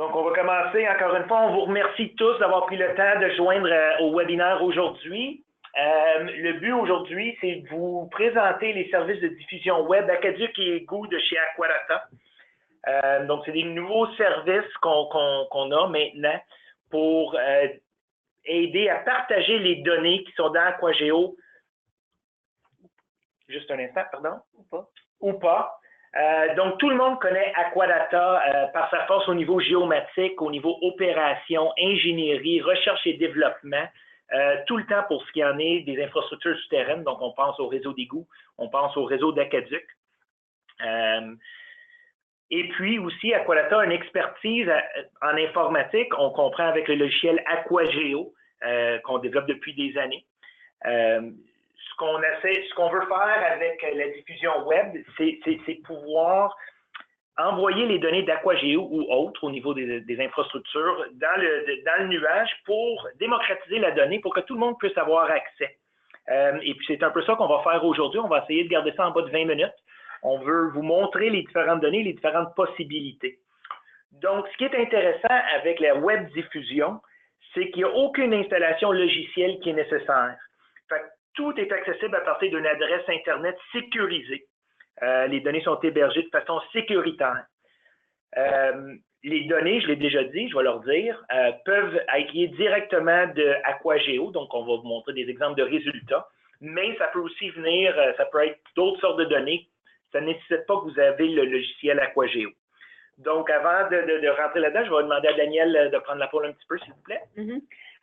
Donc, on va commencer. Encore une fois, on vous remercie tous d'avoir pris le temps de joindre au webinaire aujourd'hui. Le but aujourd'hui, c'est de vous présenter les services de diffusion web d'Acaduc et Égout de chez Aquadata. Donc, c'est des nouveaux services qu'on a maintenant pour aider à partager les données qui sont dans Aquageo. Juste un instant, pardon. Ou pas. Donc, tout le monde connaît Aquadata par sa force au niveau géomatique, au niveau opération, ingénierie, recherche et développement, tout le temps pour ce qui en est des infrastructures souterraines. Donc, on pense au réseau d'égouts, on pense au réseau d'Acaduc. Et puis aussi, Aquadata a une expertise en informatique. On comprend avec le logiciel Aquageo qu'on développe depuis des années. Ce qu'on veut faire avec la diffusion web, c'est pouvoir envoyer les données d'Aquageo ou autres au niveau des infrastructures dans le nuage pour démocratiser la donnée pour que tout le monde puisse avoir accès. Et puis, c'est un peu ça qu'on va faire aujourd'hui. On va essayer de garder ça en bas de 20 minutes. On veut vous montrer les différentes données, les différentes possibilités. Donc, ce qui est intéressant avec la web diffusion, c'est qu'il n'y a aucune installation logicielle qui est nécessaire. Fait que tout est accessible à partir d'une adresse Internet sécurisée. Les données sont hébergées de façon sécuritaire. Les données, je l'ai déjà dit, je vais leur dire, peuvent être liées directement de Aquageo, donc on va vous montrer des exemples de résultats, mais ça peut aussi venir, ça peut être d'autres sortes de données. Ça ne nécessite pas que vous avez le logiciel Aquageo. Donc, avant de rentrer là-dedans, je vais demander à Danielle de prendre la parole un petit peu, s'il vous plaît.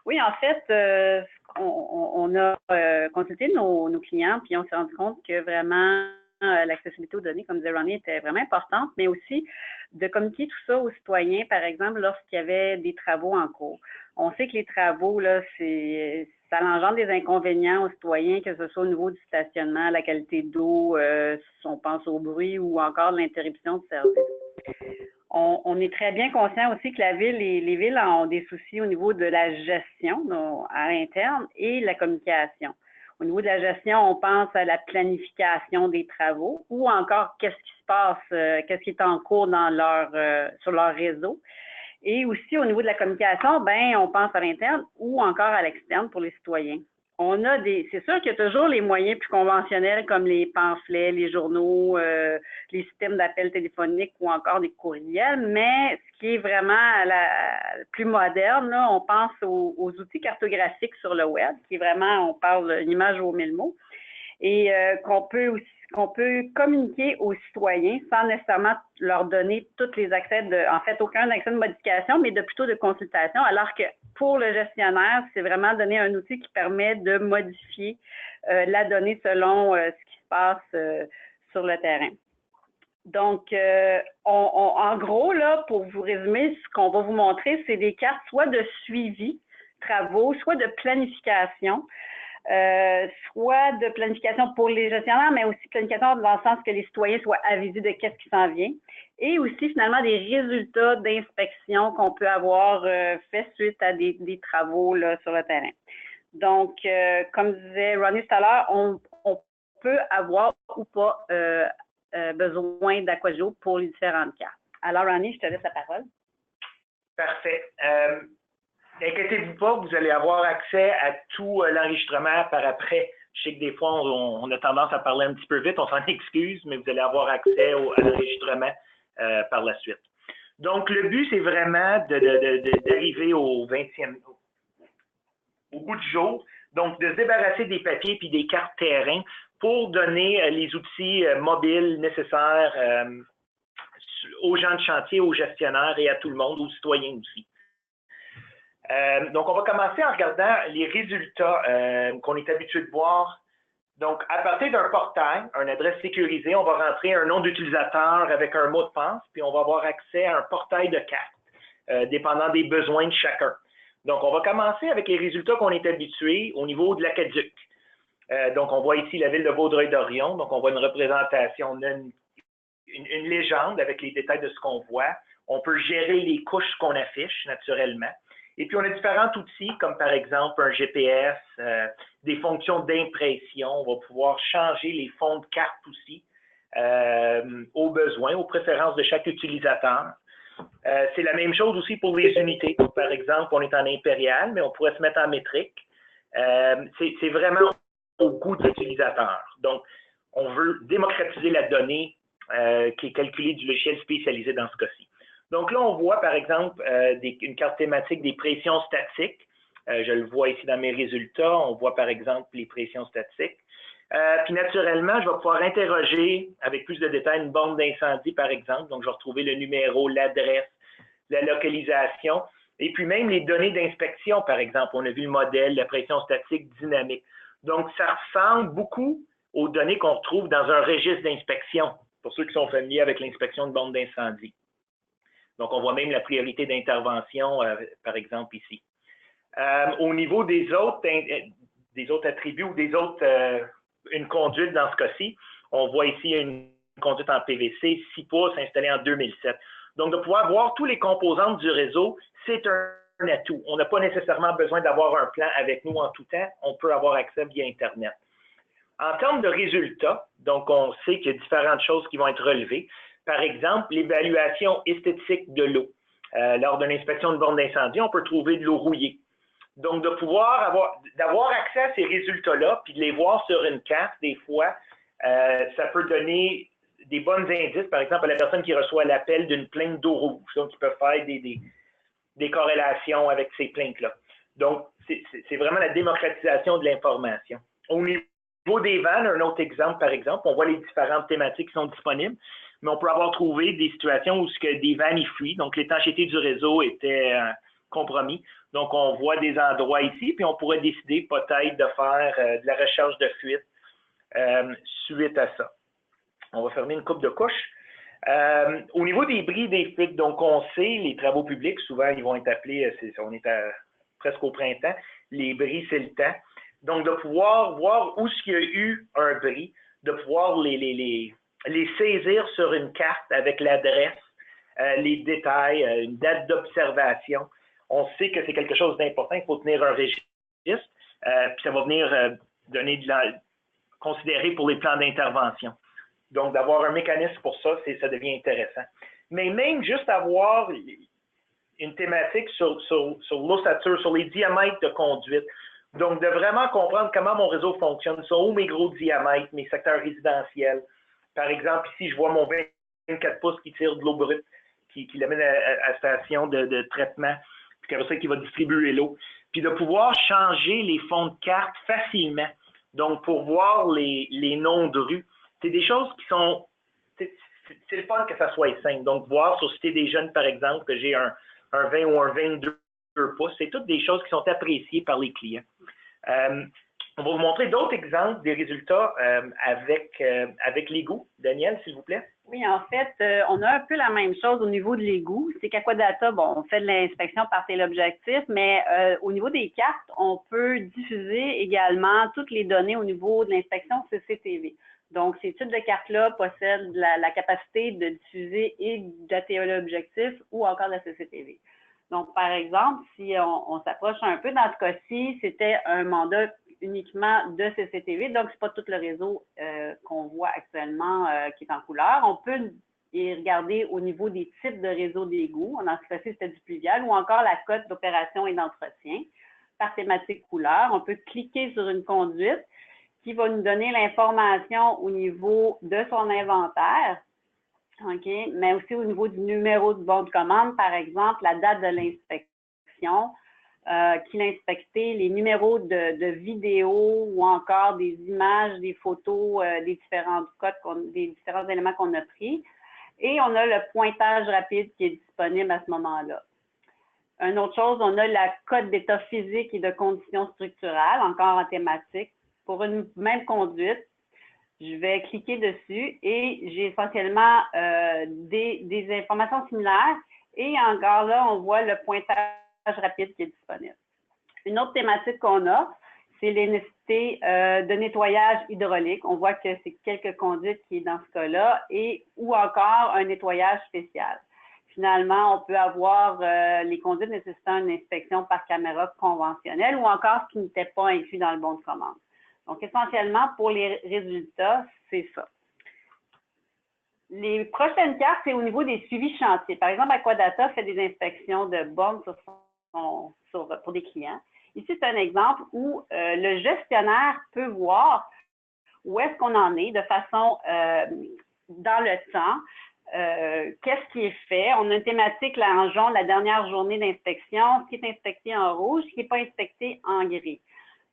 Oui, en fait, on a consulté nos clients, puis on s'est rendu compte que vraiment l'accessibilité aux données, comme disait Ronnie, était vraiment importante, mais aussi de communiquer tout ça aux citoyens, par exemple, lorsqu'il y avait des travaux en cours. On sait que les travaux, là, ça engendre des inconvénients aux citoyens, que ce soit au niveau du stationnement, la qualité d'eau, si on pense au bruit ou encore l'interruption de service. On est très bien conscient aussi que les villes ont des soucis au niveau de la gestion à l'interne et la communication. Au niveau de la gestion, on pense à la planification des travaux ou encore qu'est-ce qui se passe, qu'est-ce qui est en cours sur leur réseau. Et aussi, au niveau de la communication, on pense à l'interne ou encore à l'externe pour les citoyens. C'est sûr qu'il y a toujours les moyens plus conventionnels comme les pamphlets, les journaux, les systèmes d'appels téléphoniques ou encore des courriels, mais ce qui est vraiment plus moderne, là, on pense aux outils cartographiques sur le web, qui est vraiment, on parle d'une image aux 1000 mots, et qu'on peut communiquer aux citoyens sans nécessairement leur donner tous les accès en fait, aucun accès de modification, mais plutôt de consultation, alors que pour le gestionnaire, c'est vraiment donner un outil qui permet de modifier la donnée selon ce qui se passe sur le terrain. Donc, en gros, là, pour vous résumer, ce qu'on va vous montrer, c'est des cartes soit de suivi, travaux, soit de planification, soit de planification pour les gestionnaires, mais aussi planification dans le sens que les citoyens soient avisés de qu'est-ce qui s'en vient, et aussi finalement des résultats d'inspection qu'on peut avoir fait suite à des travaux là, sur le terrain. Donc, comme disait Ronnie tout à l'heure, on peut avoir ou pas besoin d'Aquageo pour les différentes cartes. Alors, Ronnie, je te laisse la parole. Parfait. N'inquiétez-vous pas, vous allez avoir accès à tout l'enregistrement par après. Je sais que des fois, on a tendance à parler un petit peu vite, on s'en excuse, mais vous allez avoir accès à l'enregistrement par la suite. Donc, le but, c'est vraiment d'arriver au 20e, au bout du jour, donc de se débarrasser des papiers puis des cartes terrain pour donner les outils mobiles nécessaires aux gens de chantier, aux gestionnaires et à tout le monde, aux citoyens aussi. Donc, on va commencer en regardant les résultats qu'on est habitué de voir. Donc, à partir d'un portail, une adresse sécurisée, on va rentrer un nom d'utilisateur avec un mot de passe, puis on va avoir accès à un portail de cartes, dépendant des besoins de chacun. Donc, on va commencer avec les résultats qu'on est habitué au niveau de l'Acaduc. Donc, on voit ici la ville de Vaudreuil-Dorion. Donc, on voit une représentation, on a une légende avec les détails de ce qu'on voit. On peut gérer les couches qu'on affiche naturellement. Et puis, on a différents outils, comme par exemple un GPS, des fonctions d'impression. On va pouvoir changer les fonds de carte aussi, aux besoins, aux préférences de chaque utilisateur. C'est la même chose aussi pour les unités. Donc, par exemple, on est en impérial, mais on pourrait se mettre en métrique. C'est vraiment au goût de l'utilisateur. Donc, on veut démocratiser la donnée qui est calculée du logiciel spécialisé dans ce cas-ci. Donc là, on voit, par exemple, une carte thématique des pressions statiques. Je le vois ici dans mes résultats. On voit, par exemple, les pressions statiques. Puis naturellement, je vais pouvoir interroger avec plus de détails une borne d'incendie, par exemple. Donc, je vais retrouver le numéro, l'adresse, la localisation, et puis même les données d'inspection, par exemple. On a vu le modèle, la pression statique dynamique. Donc, ça ressemble beaucoup aux données qu'on retrouve dans un registre d'inspection, pour ceux qui sont familiers avec l'inspection de bornes d'incendie. Donc, on voit même la priorité d'intervention, par exemple, ici. Au niveau des autres attributs ou des autres, une conduite dans ce cas-ci, on voit ici une conduite en PVC 6 pouces installée en 2007. Donc, de pouvoir voir tous les composantes du réseau, c'est un atout. On n'a pas nécessairement besoin d'avoir un plan avec nous en tout temps. On peut avoir accès via Internet. En termes de résultats, donc on sait qu'il y a différentes choses qui vont être relevées. Par exemple, l'évaluation esthétique de l'eau. Lors d'une inspection de borne d'incendie, on peut trouver de l'eau rouillée. Donc, d'avoir accès à ces résultats-là, puis de les voir sur une carte, des fois, ça peut donner des bons indices, par exemple, à la personne qui reçoit l'appel d'une plainte d'eau rouge. Donc, ils peuvent faire des corrélations avec ces plaintes-là. Donc, c'est vraiment la démocratisation de l'information. Au niveau des vannes, un autre exemple, par exemple, on voit les différentes thématiques qui sont disponibles, mais on peut avoir trouvé des situations où des vannes y fuient. Donc, l'étanchéité du réseau était compromis. Donc, on voit des endroits ici, puis on pourrait décider peut-être de faire de la recherche de fuite suite à ça. On va fermer une coupe de couches. Au niveau des bris des fuites, donc on sait, les travaux publics, souvent, ils vont être appelés, on est presque au printemps, les bris, c'est le temps. Donc, de pouvoir voir où il y a eu un bris, de pouvoir les saisir sur une carte avec l'adresse, les détails, une date d'observation. On sait que c'est quelque chose d'important, il faut tenir un registre, puis ça va venir donner considéré pour les plans d'intervention. Donc, d'avoir un mécanisme pour ça, ça devient intéressant. Mais même juste avoir une thématique sur l'ossature, sur les diamètres de conduite. Donc, de vraiment comprendre comment mon réseau fonctionne, sont où mes gros diamètres, mes secteurs résidentiels. Par exemple, ici, je vois mon 24 pouces qui tire de l'eau brute, qui l'amène à la station de traitement, puis comme ça, qui va distribuer l'eau. Puis de pouvoir changer les fonds de carte facilement. Donc, pour voir les noms de rues. C'est des choses qui sont... C'est le fun que ça soit simple. Donc, voir sur Cité des Jeunes, par exemple, que j'ai un 20 ou un 22 pouces, c'est toutes des choses qui sont appréciées par les clients. On va vous montrer d'autres exemples des résultats avec l'égout. Daniel, s'il vous plaît. Oui, en fait, on a un peu la même chose au niveau de l'égout. C'est qu'Aquadata, bon, on fait de l'inspection par téléobjectif, mais au niveau des cartes, on peut diffuser également toutes les données au niveau de l'inspection CCTV. Donc, ces types de cartes-là possèdent la capacité de diffuser et de la téléobjectif ou encore de la CCTV. Donc, par exemple, si on s'approche un peu dans ce cas-ci, c'était un mandat uniquement de CCTV, donc c'est pas tout le réseau qu'on voit actuellement qui est en couleur. On peut y regarder au niveau des types de réseaux d'égout. Dans ce cas-ci, c'était du pluvial ou encore la cote d'opération et d'entretien par thématique couleur. On peut cliquer sur une conduite qui va nous donner l'information au niveau de son inventaire, okay, mais aussi au niveau du numéro de bon de commande, par exemple, la date de l'inspection, qu'il a inspecté, les numéros de vidéos ou encore des images, des photos, des différentes codes, des différents éléments qu'on a pris. Et on a le pointage rapide qui est disponible à ce moment-là. Une autre chose, on a la cote d'état physique et de conditions structurales, encore en thématique. Pour une même conduite, je vais cliquer dessus et j'ai essentiellement des informations similaires. Et encore là, on voit le pointage rapide qui est disponible. Une autre thématique qu'on a, c'est les nécessités de nettoyage hydraulique. On voit que c'est quelques conduites qui est dans ce cas-là ou encore un nettoyage spécial. Finalement, on peut avoir les conduites nécessitant une inspection par caméra conventionnelle ou encore ce qui n'était pas inclus dans le bon de commande. Donc, essentiellement, pour les résultats, c'est ça. Les prochaines cartes, c'est au niveau des suivis chantiers. Par exemple, Aquadata fait des inspections de bornes pour des clients. Ici, c'est un exemple où le gestionnaire peut voir où est-ce qu'on en est de façon dans le temps. Qu'est-ce qui est fait? On a une thématique là, en jaune, la dernière journée d'inspection, ce qui est inspecté en rouge, ce qui n'est pas inspecté en gris.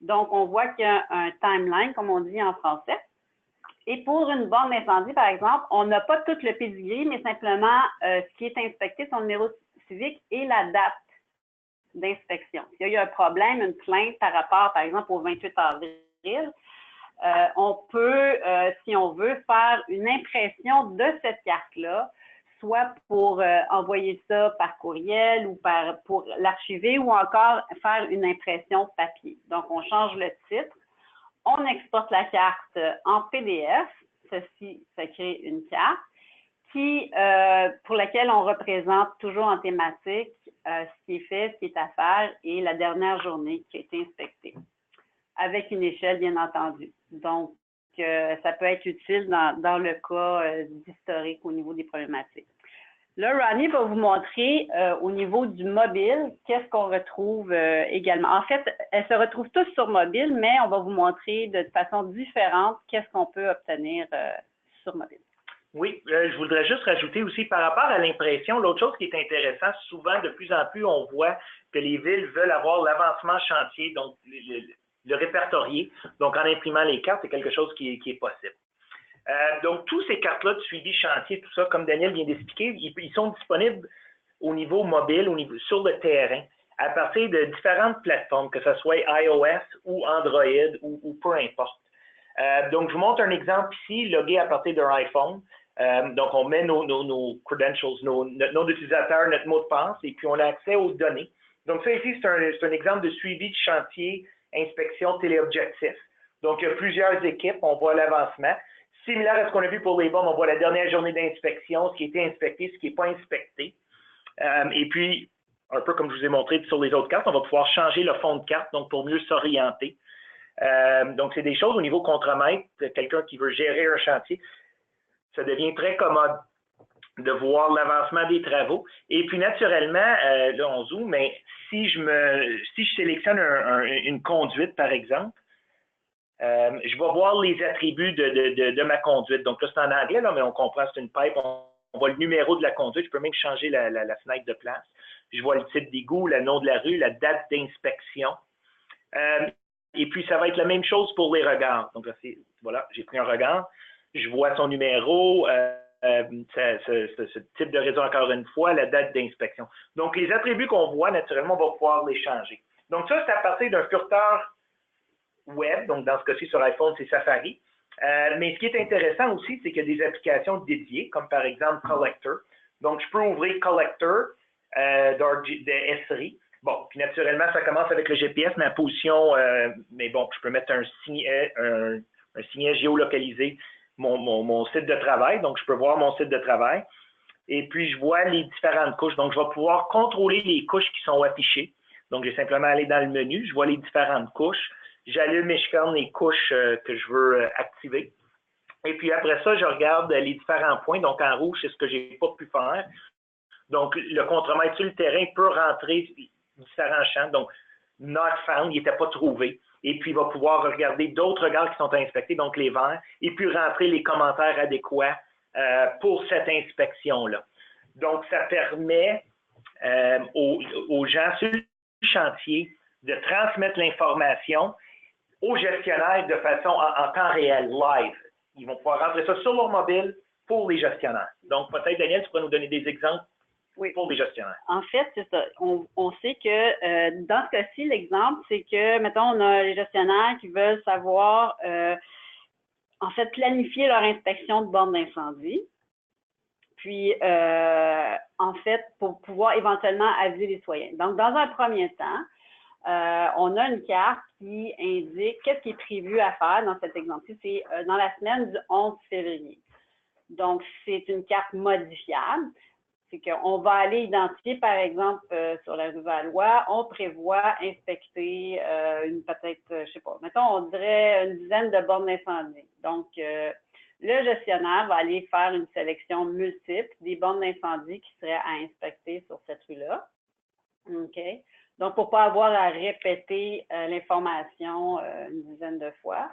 Donc, on voit qu'il y a un timeline, comme on dit en français. Et pour une borne d'incendie, par exemple, on n'a pas tout le pedigree, mais simplement ce qui est inspecté, son numéro civique et la date d'inspection. S'il y a eu un problème, une plainte par rapport, par exemple, au 28 avril, on peut, si on veut, faire une impression de cette carte-là, soit pour envoyer ça par courriel ou pour l'archiver ou encore faire une impression papier. Donc, on change le titre. On exporte la carte en PDF. Ceci, ça crée une carte pour laquelle on représente toujours en thématique ce qui est fait, ce qui est à faire et la dernière journée qui a été inspectée, avec une échelle, bien entendu. Donc, ça peut être utile dans le cas d'historique au niveau des problématiques. Là, Ronnie va vous montrer au niveau du mobile, qu'est-ce qu'on retrouve également. En fait, elles se retrouvent tous sur mobile, mais on va vous montrer de façon différente qu'est-ce qu'on peut obtenir sur mobile. Oui, je voudrais juste rajouter aussi par rapport à l'impression, l'autre chose qui est intéressant, souvent de plus en plus, on voit que les villes veulent avoir l'avancement chantier, donc le répertorier. Donc, en imprimant les cartes, c'est quelque chose qui est possible. Donc, tous ces cartes-là de suivi chantier, tout ça, comme Daniel vient d'expliquer, ils sont disponibles au niveau mobile, sur le terrain, à partir de différentes plateformes, que ce soit iOS ou Android ou peu importe. Donc, je vous montre un exemple ici, logué à partir d'un iPhone. Donc, on met nos credentials, notre nom d'utilisateur, notre mot de passe, et puis on a accès aux données. Donc, ça ici, c'est un exemple de suivi de chantier, inspection téléobjectif. Donc, il y a plusieurs équipes, on voit l'avancement. Similaire à ce qu'on a vu pour les bornes, on voit la dernière journée d'inspection, ce qui a été inspecté, ce qui n'est pas inspecté. Et puis, un peu comme je vous ai montré sur les autres cartes, on va pouvoir changer le fond de carte, donc pour mieux s'orienter. Donc, c'est des choses au niveau contremaître, quelqu'un qui veut gérer un chantier, ça devient très commode de voir l'avancement des travaux. Et puis, naturellement, là, on zoome, mais si je sélectionne une conduite, par exemple, je vais voir les attributs de ma conduite. Donc là, c'est en anglais, là, mais on comprend, c'est une pipe. On voit le numéro de la conduite. Je peux même changer la fenêtre de place. Je vois le type d'égout, le nom de la rue, la date d'inspection. Et puis, ça va être la même chose pour les regards. Donc là, voilà, j'ai pris un regard. Je vois son numéro, ce type de réseau encore une fois, la date d'inspection. Donc, les attributs qu'on voit, naturellement, on va pouvoir les changer. Donc ça, c'est à partir d'un furteur web, donc dans ce cas-ci sur iPhone, c'est Safari. Mais ce qui est intéressant aussi, c'est qu'il y a des applications dédiées, comme par exemple Collector. Donc, je peux ouvrir Collector de SRI. Bon, puis naturellement, ça commence avec le GPS, ma position, mais bon, je peux mettre un signet géolocalisé, mon site de travail. Donc, je peux voir mon site de travail. Et puis, je vois les différentes couches. Donc, je vais pouvoir contrôler les couches qui sont affichées. Donc, j'ai simplement aller dans le menu. Je vois les différentes couches. J'allume et je ferme les couches que je veux activer. Et puis après ça, je regarde les différents points. Donc en rouge, c'est ce que je n'ai pas pu faire. Donc le contremaître sur le terrain peut rentrer différents champs. Donc not found, il n'était pas trouvé. Et puis il va pouvoir regarder d'autres regards qui sont inspectés, donc les verts, et puis rentrer les commentaires adéquats pour cette inspection-là. Donc ça permet aux gens sur le chantier de transmettre l'information aux gestionnaires de façon en temps réel, live. Ils vont pouvoir rentrer ça sur leur mobile pour les gestionnaires. Donc, peut-être, Daniel, tu pourrais nous donner des exemples pour les gestionnaires. En fait, c'est ça. On sait que dans ce cas-ci, l'exemple, c'est que, mettons, on a les gestionnaires qui veulent savoir, en fait, planifier leur inspection de bornes d'incendie. Puis, en fait, pour pouvoir éventuellement aviser les citoyens. Donc, dans un premier temps, on a une carte qui indique qu'est-ce qui est prévu à faire dans cet exemple-ci. C'est dans la semaine du 11 février. Donc, c'est une carte modifiable. C'est qu'on va aller identifier, par exemple, sur la rue Valois, on prévoit inspecter peut-être, je sais pas, mettons, on dirait une dizaine de bornes d'incendie. Donc, le gestionnaire va aller faire une sélection multiple des bornes d'incendie qui seraient à inspecter sur cette rue-là. OK? Donc, pour ne pas avoir à répéter l'information une dizaine de fois.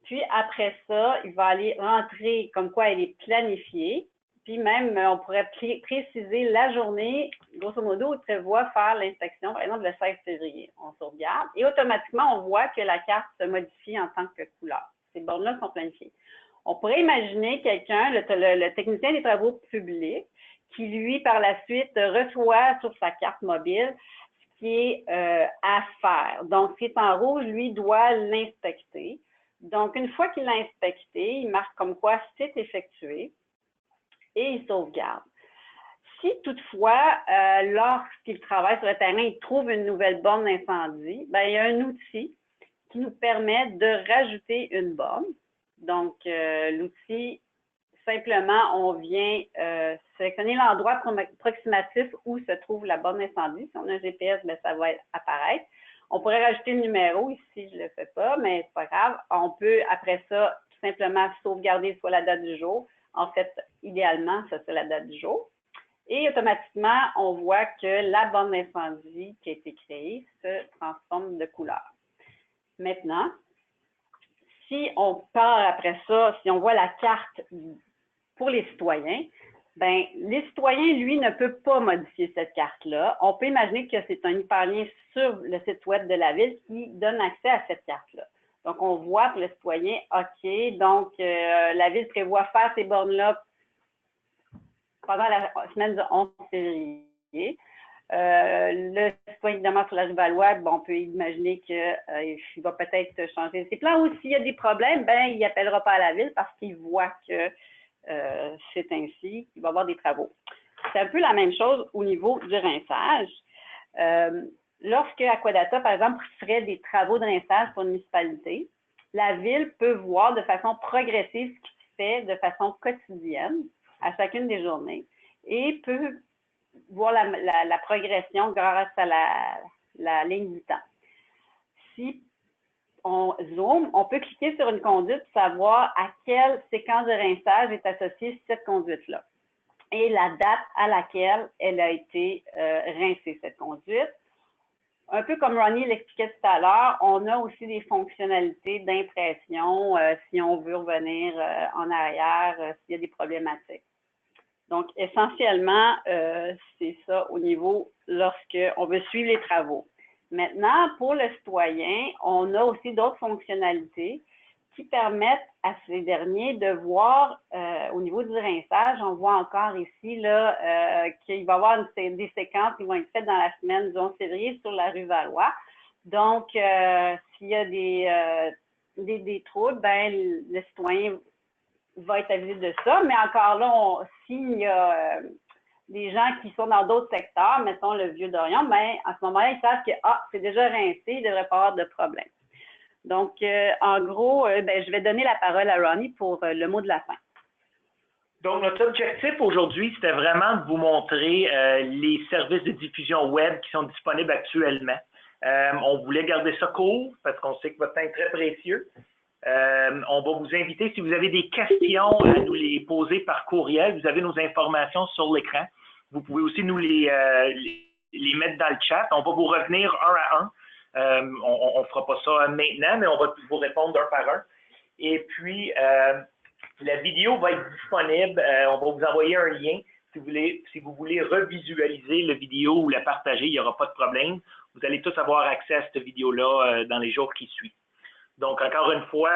Puis, après ça, il va aller rentrer comme quoi elle est planifiée. Puis même, on pourrait préciser la journée, grosso modo, où il prévoit faire l'inspection, par exemple, le 16 février. On sauvegarde et automatiquement, on voit que la carte se modifie en tant que couleur. Ces bornes-là sont planifiées. On pourrait imaginer quelqu'un, le technicien des travaux publics, qui, lui, par la suite, reçoit sur sa carte mobile ce qui est à faire. Donc, ce qui est en rouge, lui, doit l'inspecter. Donc, une fois qu'il l'a inspecté, il marque comme quoi c'est effectué et il sauvegarde. Si toutefois, lorsqu'il travaille sur le terrain, il trouve une nouvelle borne d'incendie, bien, il y a un outil qui nous permet de rajouter une borne. Donc, l'outil, simplement, on vient sélectionner l'endroit approximatif où se trouve la borne d'incendie. Si on a un GPS, bien, ça va apparaître. On pourrait rajouter le numéro ici, je ne le fais pas, mais c'est pas grave. On peut, après ça, tout simplement sauvegarder soit la date du jour. En fait, idéalement, ça c'est la date du jour. Et automatiquement, on voit que la borne d'incendie qui a été créée se transforme de couleur. Maintenant, si on part après ça, si on voit la carte pour les citoyens, bien, les citoyens, lui, ne peuvent pas modifier cette carte-là. On peut imaginer que c'est un hyperlien sur le site web de la ville qui donne accès à cette carte-là. Donc, on voit pour les citoyens, OK, donc la ville prévoit faire ces bornes-là pendant la semaine du 11 février. Le citoyen, évidemment, sur la rue Valois, bon, on peut imaginer qu'il va peut-être changer ses plans ou s'il y a des problèmes, ben, il n'appellera pas à la ville parce qu'il voit que c'est ainsi qu'il va y avoir des travaux. C'est un peu la même chose au niveau du rinçage. Lorsque Aquadata, par exemple, ferait des travaux de rinçage pour une municipalité, la ville peut voir de façon progressive ce qui se fait de façon quotidienne à chacune des journées et peut voir la progression grâce à la ligne du temps. Si on zoome, on peut cliquer sur une conduite pour savoir à quelle séquence de rinçage est associée cette conduite-là et la date à laquelle elle a été rincée, cette conduite. Un peu comme Ronnie l'expliquait tout à l'heure, on a aussi des fonctionnalités d'impression si on veut revenir en arrière, s'il y a des problématiques. Donc, essentiellement, c'est ça au niveau lorsqu'on veut suivre les travaux. Maintenant, pour le citoyen, on a aussi d'autres fonctionnalités qui permettent à ces derniers de voir au niveau du rinçage, on voit encore ici là qu'il va y avoir des séquences qui vont être faites dans la semaine du 11 février sur la rue Valois. Donc, s'il y a des troubles, ben, le citoyen va être avisé de ça, mais encore là, s'il y a des gens qui sont dans d'autres secteurs, mettons le Vieux-Dorion, ben, à ce moment-là, ils savent que c'est déjà rincé, il ne devrait pas avoir de problème. Donc, en gros, ben, je vais donner la parole à Ronnie pour le mot de la fin. Donc, notre objectif aujourd'hui, c'était vraiment de vous montrer les services de diffusion web qui sont disponibles actuellement. On voulait garder ça court parce qu'on sait que votre temps est très précieux. On va vous inviter, si vous avez des questions, à nous les poser par courriel. Vous avez nos informations sur l'écran. Vous pouvez aussi nous les mettre dans le chat. On va vous revenir un à un. On ne fera pas ça maintenant, mais on va vous répondre un par un. Et puis, la vidéo va être disponible. On va vous envoyer un lien. Si vous voulez revisualiser la vidéo ou la partager, il n'y aura pas de problème. Vous allez tous avoir accès à cette vidéo-là dans les jours qui suivent. Donc, encore une fois,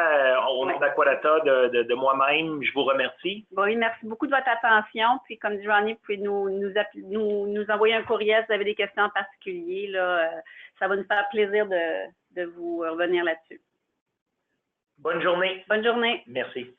au nom d'Aquadata, de moi-même, je vous remercie. Oui, merci beaucoup de votre attention. Puis, comme dit Ronnie, vous pouvez nous envoyer un courriel si vous avez des questions en particulier. Là, ça va nous faire plaisir de vous revenir là-dessus. Bonne journée. Bonne journée. Merci.